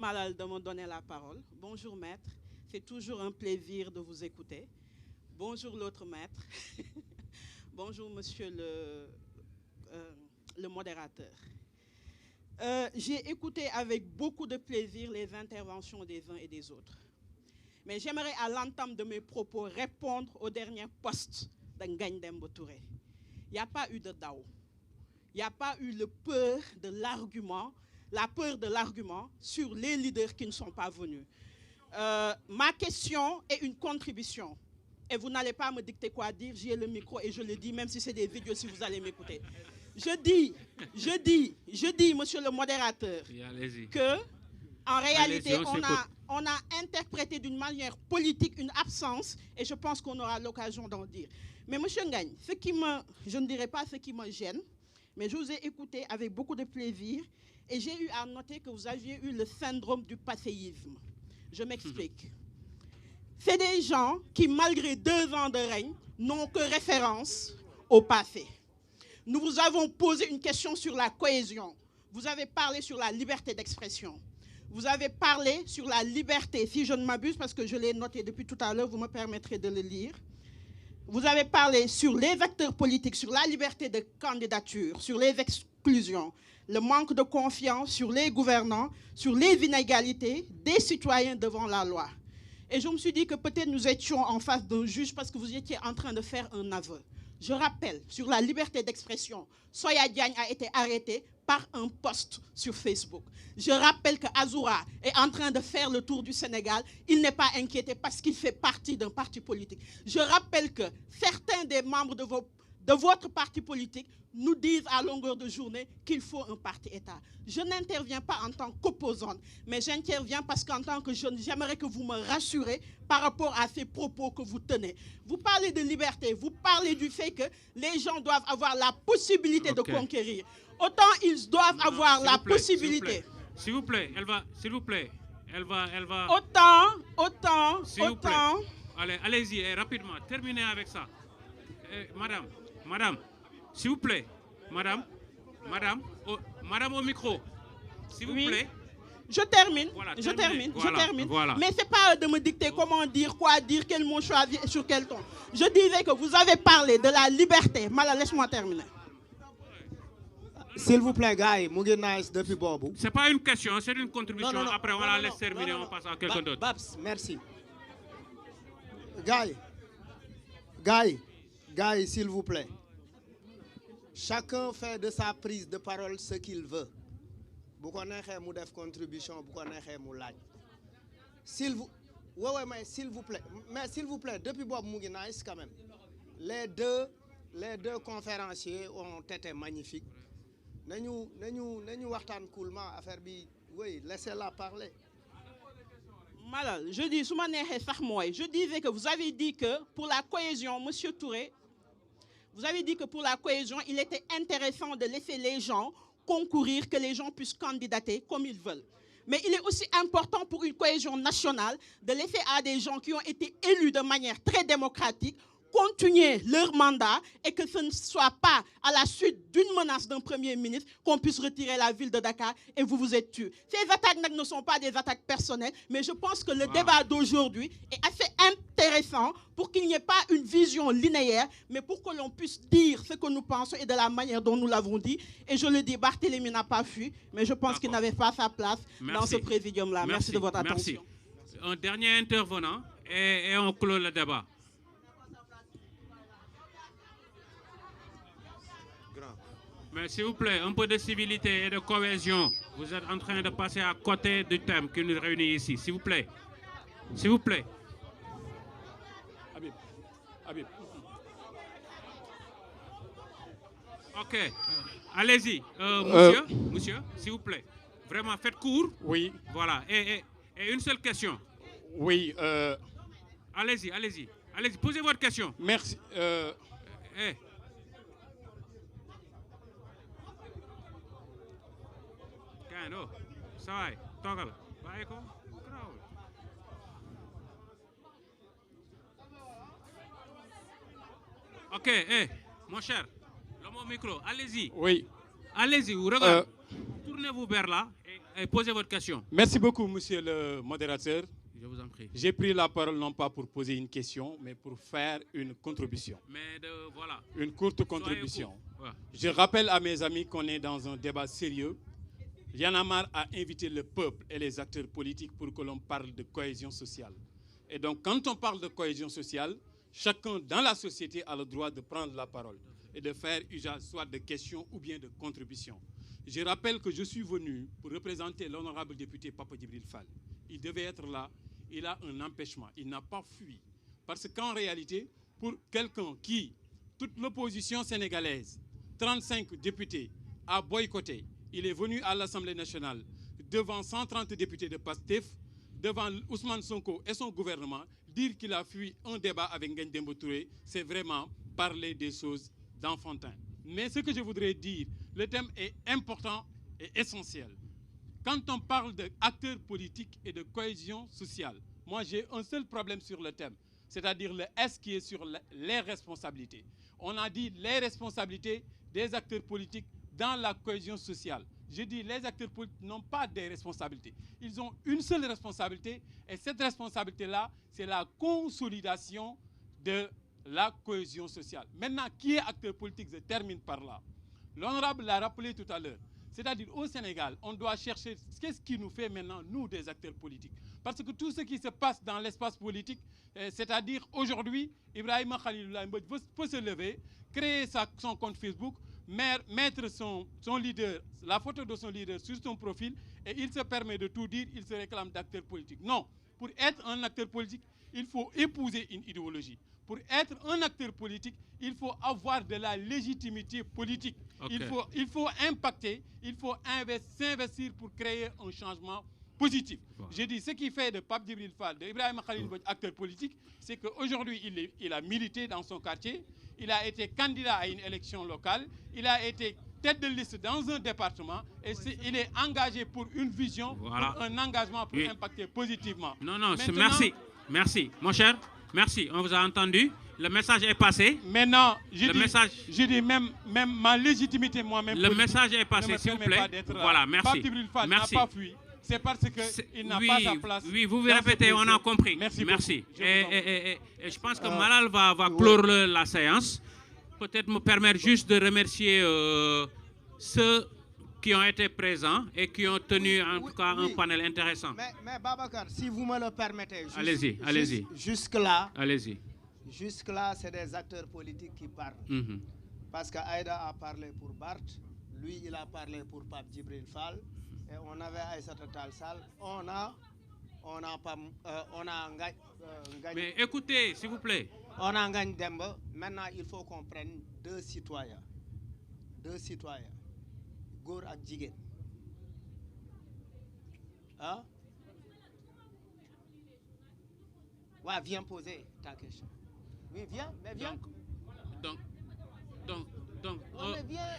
Malal de me donner la parole. Bonjour maître, c'est toujours un plaisir de vous écouter. Bonjour l'autre maître. Bonjour monsieur le modérateur. J'ai écouté avec beaucoup de plaisir les interventions des uns et des autres. Mais j'aimerais à l'entame de mes propos répondre au dernier poste de Ngagne Demba Touré. Il n'y a pas eu de DAO. Il n'y a pas eu la peur de l'argument sur les leaders qui ne sont pas venus. Ma question est une contribution. Et vous n'allez pas me dicter quoi dire, j'ai le micro et je le dis, même si c'est des vidéos, si vous allez m'écouter. Je dis, monsieur le modérateur, que, en réalité, on a interprété d'une manière politique une absence et je pense qu'on aura l'occasion d'en dire. Mais monsieur Ngagne, je ne dirais pas ce qui me gêne, mais je vous ai écouté avec beaucoup de plaisir et j'ai eu à noter que vous aviez eu le syndrome du passéisme. Je m'explique. C'est des gens qui, malgré 2 ans de règne, n'ont que référence au passé. Nous vous avons posé une question sur la cohésion. Vous avez parlé sur la liberté d'expression. Vous avez parlé sur la liberté, si je ne m'abuse, parce que je l'ai noté depuis tout à l'heure, vous me permettrez de le lire. Vous avez parlé sur les acteurs politiques, sur la liberté de candidature, sur les exclusions, le manque de confiance, sur les gouvernants, sur les inégalités des citoyens devant la loi. Et je me suis dit que peut-être nous étions en face d'un juge parce que vous étiez en train de faire un aveu. Je rappelle, sur la liberté d'expression, Soya Diagne a été arrêté par un post sur Facebook. Je rappelle que Azoura est en train de faire le tour du Sénégal. Il n'est pas inquiété parce qu'il fait partie d'un parti politique. Je rappelle que certains des membres de votre parti politique nous disent à longueur de journée qu'il faut un parti-État. Je n'interviens pas en tant qu'opposante, mais j'interviens parce qu'en tant que jeune, j'aimerais que vous me rassurez par rapport à ces propos que vous tenez. Vous parlez de liberté, vous parlez du fait que les gens doivent avoir la possibilité de conquérir. Autant ils doivent avoir la possibilité. S'il vous plaît, s'il vous plaît, elle va. Autant. Allez, allez-y, rapidement, terminez avec ça. Madame, s'il vous plaît, madame au micro, s'il vous plaît. Je termine, Voilà, je termine. Voilà. Mais ce n'est pas de me dicter comment dire, quoi dire, quel mot choisir et sur quel ton. Je disais que vous avez parlé de la liberté. Mala, laisse-moi terminer. S'il vous plaît, gars, Mugi Nice depuis Bobo. C'est pas une question, c'est une contribution. Non. Après, on la laisse terminer, on passe à quelqu'un d'autre. Babs, merci. Gars, s'il vous plaît. Chacun fait de sa prise de parole ce qu'il veut. Vous connaissez mon contribution, vous connaissez mon laaj. S'il vous plaît, depuis Bob Mugi Nice quand même. Les deux conférenciers ont été magnifiques. Nous waxtaan coolement affaire bi, oui, laissez-la parler. Malal, je disais que vous avez dit que pour la cohésion, monsieur Touré, vous avez dit que pour la cohésion, il était intéressant de laisser les gens concourir, que les gens puissent candidater comme ils veulent. Mais il est aussi important pour une cohésion nationale de laisser à des gens qui ont été élus de manière très démocratique continuer leur mandat et que ce ne soit pas à la suite d'une menace d'un premier ministre qu'on puisse retirer la ville de Dakar et vous vous êtes tués. Ces attaques ne sont pas des attaques personnelles, mais je pense que le débat d'aujourd'hui est assez intéressant pour qu'il n'y ait pas une vision linéaire, mais pour que l'on puisse dire ce que nous pensons et de la manière dont nous l'avons dit. Et je le dis, Barthélémy n'a pas fui, mais je pense qu'il n'avait pas sa place dans ce présidium-là. Merci de votre attention. Un dernier intervenant et on clôt le débat. Mais s'il vous plaît, un peu de civilité et de cohésion. Vous êtes en train de passer à côté du thème qui nous réunit ici. S'il vous plaît. S'il vous plaît. Habib. Ok. Allez-y. Monsieur, s'il vous plaît. Vraiment, faites court. Oui. Voilà. Et une seule question. Oui. Allez-y. Posez votre question. Merci. Ça va, toggle. Ok, mon cher, le mot micro, allez-y. Oui. Allez-y, regardez. Tournez-vous vers là et Et posez votre question. Merci beaucoup, monsieur le modérateur. Je vous en prie. J'ai pris la parole non pas pour poser une question, mais pour faire une contribution. Mais voilà. Une courte contribution. Ouais. Je rappelle à mes amis qu'on est dans un débat sérieux. Y'en a marre à inviter le peuple et les acteurs politiques pour que l'on parle de cohésion sociale. Et donc, quand on parle de cohésion sociale, chacun dans la société a le droit de prendre la parole et de faire usage soit de questions ou bien de contributions. Je rappelle que je suis venu pour représenter l'honorable député Papa Djibril Fall. Il devait être là. Il a un empêchement. Il n'a pas fui. Parce qu'en réalité, pour quelqu'un qui, toute l'opposition sénégalaise, 35 députés, a boycotté, il est venu à l'Assemblée nationale devant 130 députés de PASTEF, devant Ousmane Sonko et son gouvernement, dire qu'il a fui un débat avec Ngagne Dembo Touré, c'est vraiment parler des choses d'enfantin. Mais ce que je voudrais dire, le thème est important et essentiel. Quand on parle d'acteurs politiques et de cohésion sociale, moi j'ai un seul problème sur le thème, c'est-à-dire le S qui est sur les responsabilités. On a dit les responsabilités des acteurs politiques dans la cohésion sociale. Je dis les acteurs politiques n'ont pas des responsabilités. Ils ont une seule responsabilité et cette responsabilité-là, c'est la consolidation de la cohésion sociale. Maintenant, qui est acteur politique? Je termine par là. L'honorable l'a rappelé tout à l'heure. C'est-à-dire au Sénégal, on doit chercher qu'est-ce qui nous fait maintenant, nous, des acteurs politiques. Parce que tout ce qui se passe dans l'espace politique, c'est-à-dire aujourd'hui, Ibrahima Khalilullah Mbodj peut se lever, créer son compte Facebook, mettre son leader, la photo de son leader sur son profil, et il se permet de tout dire, il se réclame d'acteur politique. Non, pour être un acteur politique, il faut épouser une idéologie. Pour être un acteur politique, il faut avoir de la légitimité politique. Okay. Il faut impacter, il faut s'investir pour créer un changement positif. Voilà. J'ai dit, ce qui fait de Pape Djibril Fall, de Ibrahima Khalil Mbodj, acteur politique, c'est qu'aujourd'hui, il a milité dans son quartier, il a été candidat à une élection locale, il a été tête de liste dans un département et il est engagé pour une vision, voilà. Pour un engagement pour impacter positivement. Non, maintenant, merci, mon cher. Merci, on vous a entendu. Le message est passé. Maintenant, je dis même ma légitimité moi-même. Le message est passé, s'il vous plaît. Voilà, merci. Merci. N'a pas fui. C'est parce qu'il n'a pas sa place. Oui, vous vous répétez, on a compris. Merci. Et je pense que Malal va clore la séance. Peut-être me permettre juste de remercier ceux qui ont été présents et qui ont tenu en tout cas un panel intéressant. Mais Babacar, si vous me le permettez. Allez-y. Jusque-là. Allez-y. Jusque-là, c'est des acteurs politiques qui parlent. Parce qu'Aïda a parlé pour Barth, lui, il a parlé pour Pape Djibril Fall, et on avait Aïssata Tall Sall. On a Mais écoutez, s'il vous plaît. On a Ngagne Demba. Maintenant, il faut qu'on prenne deux citoyens. Góor ak jigéen. Hein? Ouais, viens poser ta question. Oui, viens. Donc mais viens.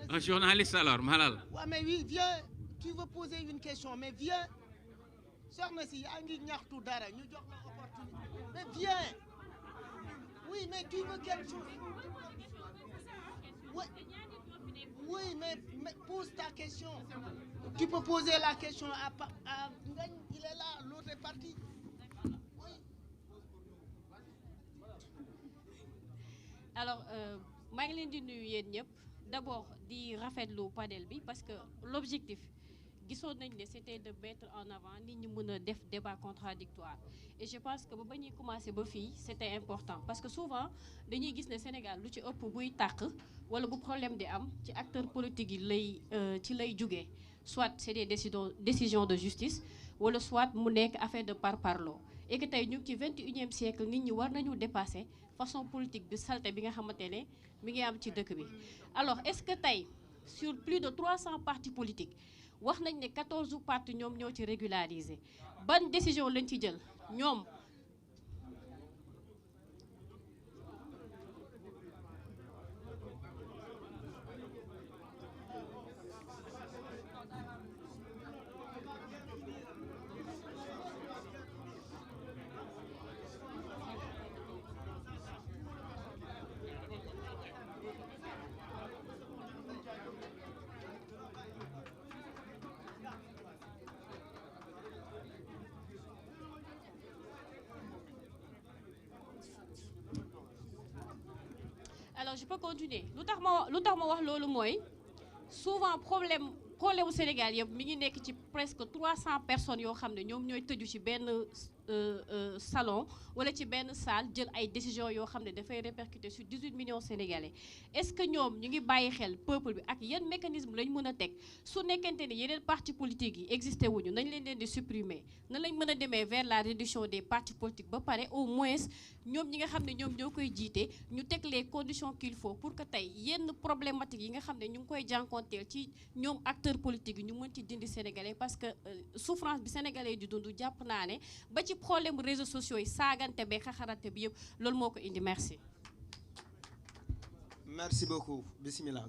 Un journaliste alors, Malal. Ouais, mais oui, viens. Tu veux poser une question, mais viens. Soxna si yaa ngi ñaxtu dara ñu jox la opportunité. Mais viens. Oui, mais tu veux quelque chose. Oui, mais pose ta question. Tu peux poser la question à Ngagne, il est là, l'autre est parti. Oui. Alors, maa ngi leen di nuyu yéen ñëpp d'abord di rafetlu panel bi parce que l'objectif gisoon nañ ne c'était de mettre en avant nit ñi mën a def débat contradictoire et je pense que ba ñuy commencer ba fii c'était important parce que souvent dañuy gis ne Sénégal lu ci ëpp buy tàq wala bu problème di am ci acteurs politiques yi ci lay jógee soit c'est des décisions de justice wala soit mu nekk affaire de parparloo et que tey ñu ngi ci 21e siècle nit ñi war nañu dépasser façon politique bi salte bi nga xamante ne mi ngi am ci dëkk bi. Alors est-ce que tey sur plus de 300 partis politiques wax nañ ne 14 partis ñoom ñoo ci régulariser ban décision lañ ci jël ñoom. peux continuer lu tax ma wax loolu mooy souvent problème au Sénégal yëpp mi ngi nekk ci presque 300 personnes yoo xam ne ñoom ñooy tëju ci benn salon wala ci benn salle jël ay décisions yoo xam ne dafay répercuter sur 18 millions sénégalais est-ce que ñoom ñu ngi bàyyi xel peuple bi ak yan mécanisme lañ mën a teg su nekkente ne yeneen partis politiques yi existé wuñu nañ leen di supprimer nan lañ mën a demee vers la réduction des partis politiques ba pare au moins ñoom ñi nga xam ne ñoom ñoo koy jiite ñu teg les conditions qu'il faut pour que tey yenn problématiques yi nga xam ne ñu ngi koy jànkonteel ci ñoom acteurs politiques yi ñu mën ci dindi sénégalais parce que souffrance bi sénégalais yi di dund jàpp naa ne ba ci problème réseaux sociaux yi saagante be xaxarate bi yëpp loolu moo ko indi merci. Merci beaucoup. Bismillah.